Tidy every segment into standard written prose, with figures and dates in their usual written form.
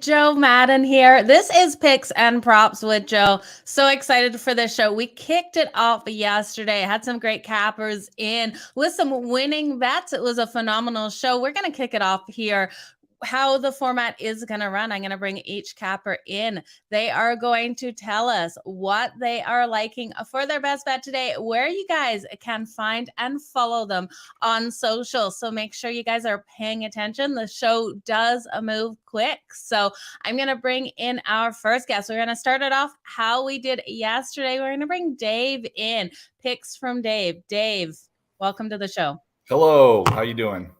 Joe Madden here. This is Picks and Props with Joe. So excited for this show. We kicked it off yesterday. Had some great cappers in with some winning bets. It was a phenomenal show. We're going to kick it off here. How the format is going to run. I'm going to bring each capper in. They are going to tell us what they are liking for their best bet today, where you guys can find and follow them on social. So make sure you guys are paying attention. The show does move quick. So I'm going to bring in our first guest. We're going to start it off how we did yesterday. We're going to bring Dave in. Picks from Dave. Dave, welcome to the show. Hello. How you doing?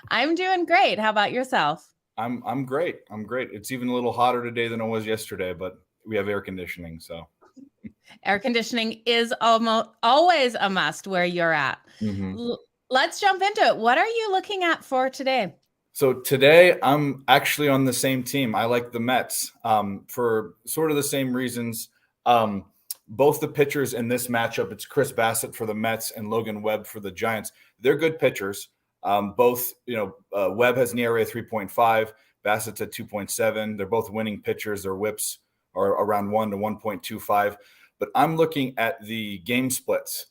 I'm doing great. How about yourself? I'm great. I'm great. It's even a little hotter today than it was yesterday, but we have air conditioning, so. Air conditioning is almost always a must where you're at. Let's jump into it. What are you looking at for today? So today I'm actually on the same team. I like the Mets for sort of the same reasons. Both the pitchers in this matchup, it's Chris Bassitt for the Mets and Logan Webb for the Giants. They're good pitchers. Both, Webb has an ERA of 3.5, Bassett's at 2.7. They're both winning pitchers. Their whips are around 1 to 1.25. But I'm looking at the game splits.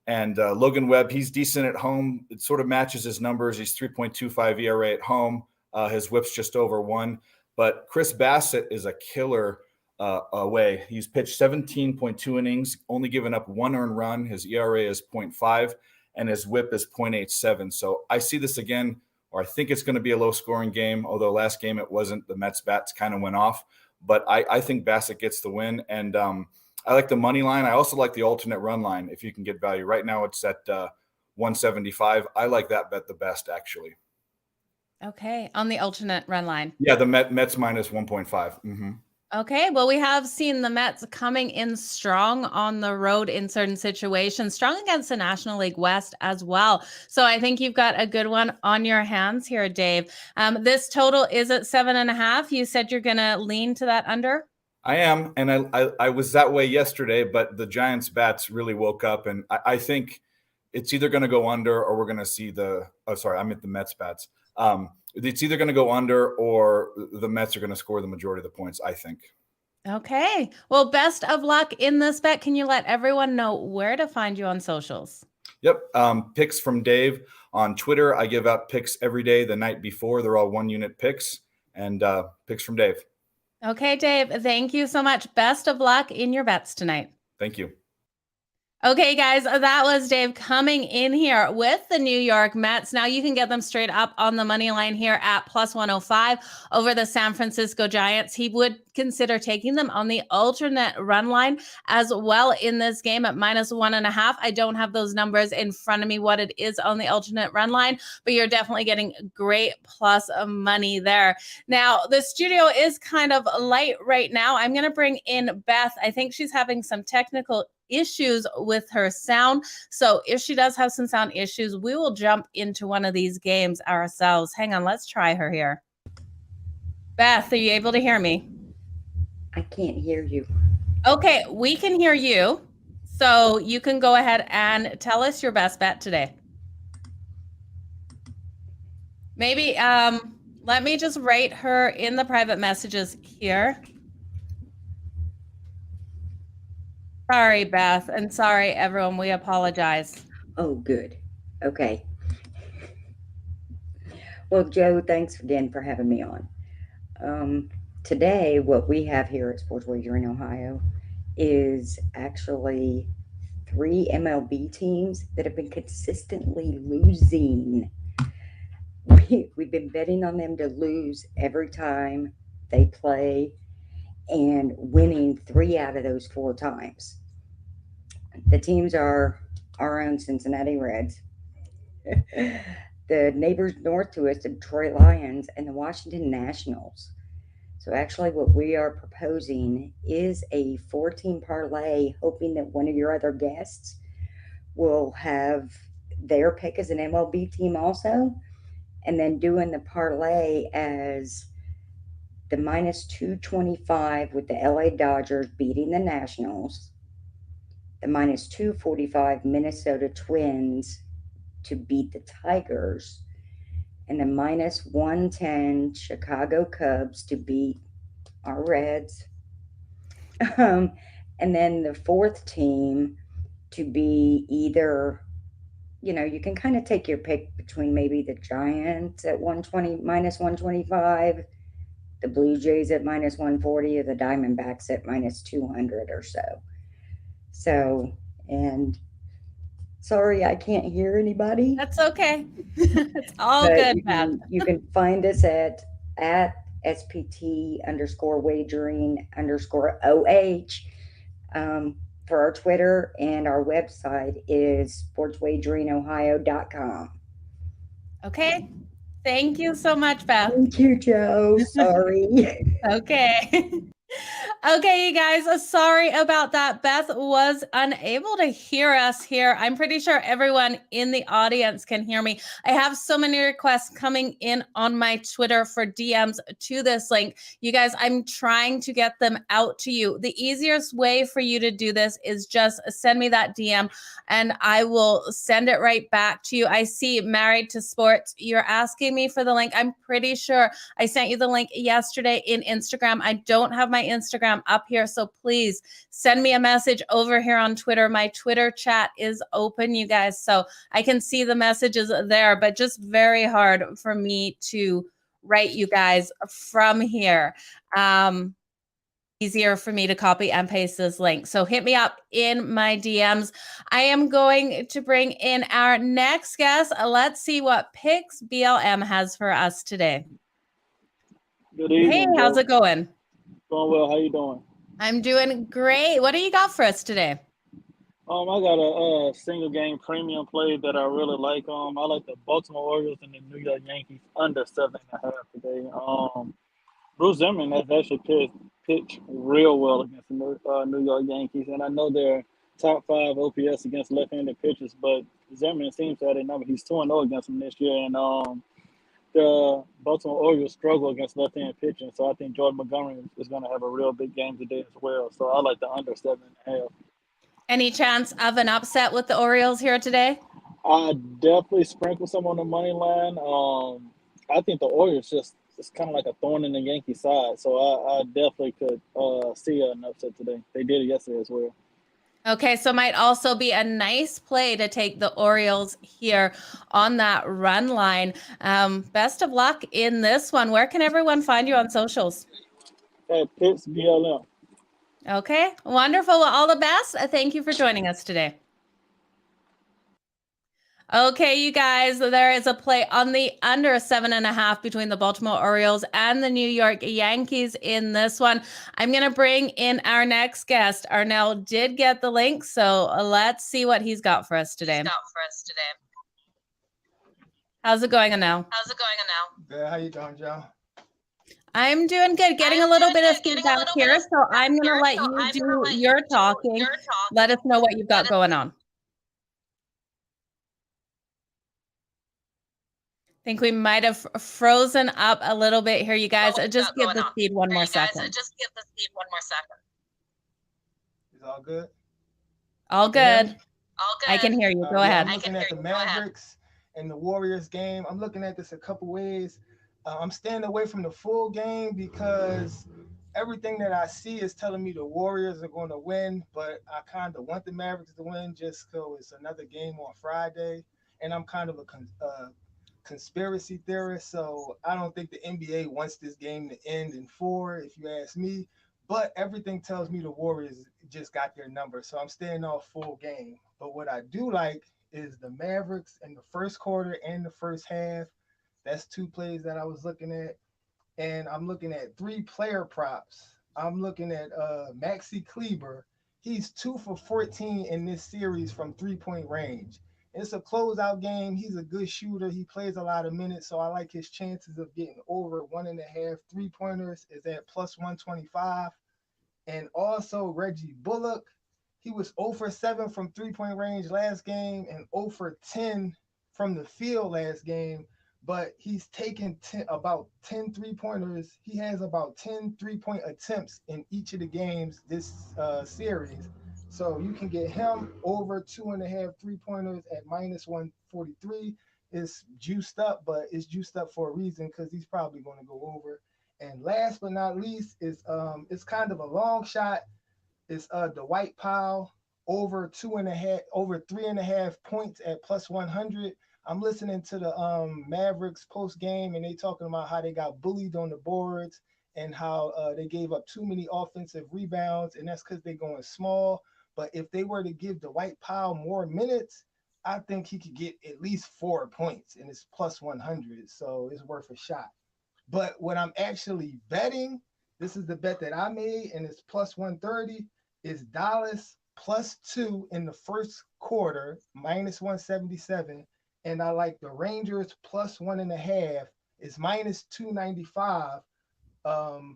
And Logan Webb, he's decent at home. It sort of matches his numbers. He's 3.25 ERA at home. His whip's just over 1. But Chris Bassitt is a killer away. He's pitched 17.2 innings, only given up 1 earned run. His ERA is 0.5. And his whip is 0.87. So I see this again, or I think it's going to be a low-scoring game, although last game it wasn't. The Mets bats kind of went off. But I think Bassitt gets the win. And I like the money line. I also like the alternate run line if you can get value. Right now it's at 175. I like that bet the best, actually. Okay, on the alternate run line. Yeah, the Mets minus 1.5. Okay, well, we have seen the Mets coming in strong on the road in certain situations, strong against the National League West as well. So I think you've got a good one on your hands here, Dave. This total is at 7.5. You said you're going to lean to that under? I am, and I was that way yesterday, but the Giants bats really woke up, and I think it's either going to go under or we're going to see I meant the Mets bats. It's either going to go under or the Mets are going to score the majority of the points, I think. Okay. Well, best of luck in this bet. Can you let everyone know where to find you on socials? Yep. Picks from Dave on Twitter. I give out picks every day the night before. They're all 1-unit picks, and picks from Dave. Okay, Dave. Thank you so much. Best of luck in your bets tonight. Thank you. Okay, guys, that was Dave coming in here with the New York Mets. Now you can get them straight up on the money line here at plus 105 over the San Francisco Giants. He would consider taking them on the alternate run line as well in this game at minus 1.5. I don't have those numbers in front of me, what it is on the alternate run line, but you're definitely getting great plus money there. Now, the studio is kind of light right now. I'm going to bring in Beth. I think she's having some technical issues with her sound. So if she does have some sound issues, we will jump into one of these games ourselves. Hang on, let's try her here. Beth, are you able to hear me? I can't hear you. Okay, we can hear you. So you can go ahead and tell us your best bet today. Maybe let me just write her in the private messages here. Sorry, Beth, and sorry, everyone. We apologize. Oh, good. Okay. Well, Joe, thanks again for having me on. Today, what we have here at Sports Wager in Ohio is actually 3 MLB teams that have been consistently losing. We've been betting on them to lose every time they play and winning 3 out of those 4 times. The teams are our own Cincinnati Reds, the neighbors north to us, the Detroit Lions, and the Washington Nationals. So actually what we are proposing is a 4-team parlay, hoping that one of your other guests will have their pick as an MLB team also, and then doing the parlay as the minus 225 with the LA Dodgers beating the Nationals, the minus 245 Minnesota Twins to beat the Tigers, and the minus 110 Chicago Cubs to beat our Reds. And then the fourth team to be either, you can kind of take your pick between maybe the Giants at 120 minus 125, the Blue Jays at minus 140, or the Diamondbacks at minus 200 or so. So, and sorry, I can't hear anybody. That's okay. It's all But good, you Beth. can find us at SPT_wagering_OH for our Twitter, and our website is sportswageringohio.com. Okay. Thank you so much, Beth. Thank you, Joe. Sorry. Okay. Okay, you guys, sorry about that. Beth was unable to hear us here. I'm pretty sure everyone in the audience can hear me. I have so many requests coming in on my Twitter for DMs to this link. You guys, I'm trying to get them out to you. The easiest way for you to do this is just send me that DM and I will send it right back to you. I see Married to Sports. You're asking me for the link. I'm pretty sure I sent you the link yesterday in Instagram. I don't have my Instagram up here, so please send me a message over here on Twitter. My Twitter chat is open, you guys, so I can see the messages there, but just very hard for me to write you guys from here. Easier for me to copy and paste this link. So hit me up in my DMs. I am going to bring in our next guest. Let's see what Picks BLM has for us today. Good evening. Hey, how's it going? Going well. How you doing? I'm doing great. What do you got for us today? I got a single game premium play that I really like. I like the Baltimore Orioles and the New York Yankees under 7.5 today. Bruce Zimmerman has actually pitched real well against the New York Yankees, and I know they're top 5 OPS against left-handed pitchers, but Zimmerman seems to have a number. He's 2-0 against them this year, and the Baltimore Orioles struggle against left-handed pitching, so I think Jordan Montgomery is going to have a real big game today as well. So I like the under 7.5. Any chance of an upset with the Orioles here today? I definitely sprinkle some on the money line. I think the Orioles it's kind of like a thorn in the Yankee side, so I definitely could see an upset today. They did it yesterday as well. Okay, so might also be a nice play to take the Orioles here on that run line. Best of luck in this one. Where can everyone find you on socials? At Picks BLM. Okay, wonderful. Well, all the best. Thank you for joining us today. Okay, you guys, there is a play on the under 7.5 between the Baltimore Orioles and the New York Yankees in this one. I'm going to bring in our next guest. Arnell did get the link, so let's see what he's got for us today. How's it going, Arnell? Good. How you doing, Joe? I'm doing good. Getting a little bit of feedback here, so I'm going to let you do your talking. Let us know what you've got going on. I think we might have frozen up a little bit here, you guys. Just give the feed one more second. It's all good? All good. I can hear you. Go ahead. I'm looking at the Mavericks and the Warriors game. I'm looking at this a couple ways. I'm staying away from the full game because everything that I see is telling me the Warriors are going to win, but I kind of want the Mavericks to win just because it's another game on Friday, and I'm kind of a conspiracy theorist, so I don't think the NBA wants this game to end in 4, if you ask me, but everything tells me the Warriors just got their number, so I'm staying off full game. But what I do like is the Mavericks in the first quarter and the first half. That's 2 plays that I was looking at, and I'm looking at 3 player props. I'm looking at Maxi Kleber. He's 2 for 14 in this series from 3-point range. It's a closeout game. He's a good shooter. He plays a lot of minutes, so I like his chances of getting over 1.5 3-pointers is at plus 125. And also Reggie Bullock. He was 0 for 7 from 3-point range last game and 0 for 10 from the field last game, but he's taken about 10 3-pointers. He has about 10 3-point attempts in each of the games this series. So you can get him over 2.5 3-pointers at minus 143. it's juiced up, but it's juiced up for a reason because he's probably going to go over. And last but not least is it's kind of a long shot. It's Dwight Powell over 3.5 points at plus 100. I'm listening to the Mavericks post game, and they talking about how they got bullied on the boards and how they gave up too many offensive rebounds, and that's because they're going small. But if they were to give Dwight Powell more minutes, I think he could get at least 4 points, and it's plus 100, so it's worth a shot. But what I'm actually betting, this is the bet that I made, and it's plus 130, is Dallas plus 2 in the first quarter, minus 177. And I like the Rangers plus 1.5 is minus 295.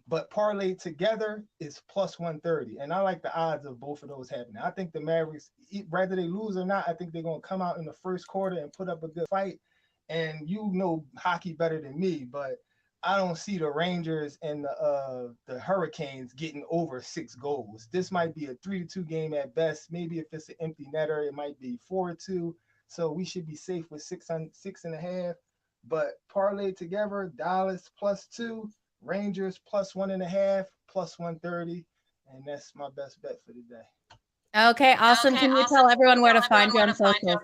But parlay together is plus 130. And I like the odds of both of those happening. I think the Mavericks, whether they lose or not, I think they're going to come out in the first quarter and put up a good fight. And you know hockey better than me, but I don't see the Rangers and the Hurricanes getting over 6 goals. This might be a 3-2 game at best. Maybe if it's an empty netter, it might be 4-2. So we should be safe with 6.5. But parlay together, Dallas plus 2, Rangers plus 1.5, plus 130. And that's my best bet for the day. Okay, awesome. Can you tell everyone where to find you on social?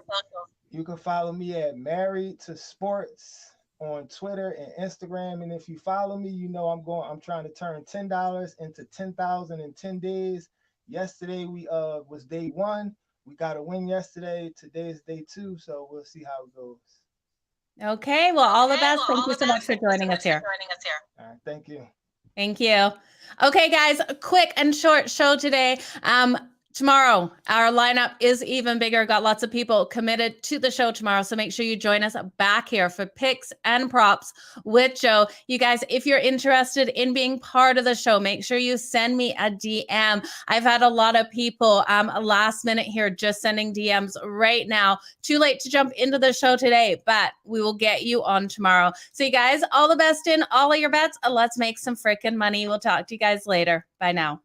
You can follow me at Married to Sports on Twitter and Instagram. And if you follow me, you know I'm trying to turn $10 into 10,000 in 10 days. Yesterday was day 1. We got a win yesterday. Today is day 2, so we'll see how it goes. Okay, well, all the best. Thank you so much for joining us here. All right, thank you. Thank you. Okay, guys, a quick and short show today. Tomorrow, our lineup is even bigger. Got lots of people committed to the show tomorrow. So make sure you join us back here for picks and props with Joe. You guys, if you're interested in being part of the show, make sure you send me a DM. I've had a lot of people last minute here just sending DMs right now. Too late to jump into the show today, but we will get you on tomorrow. So you guys, all the best in all of your bets. Let's make some freaking money. We'll talk to you guys later. Bye now.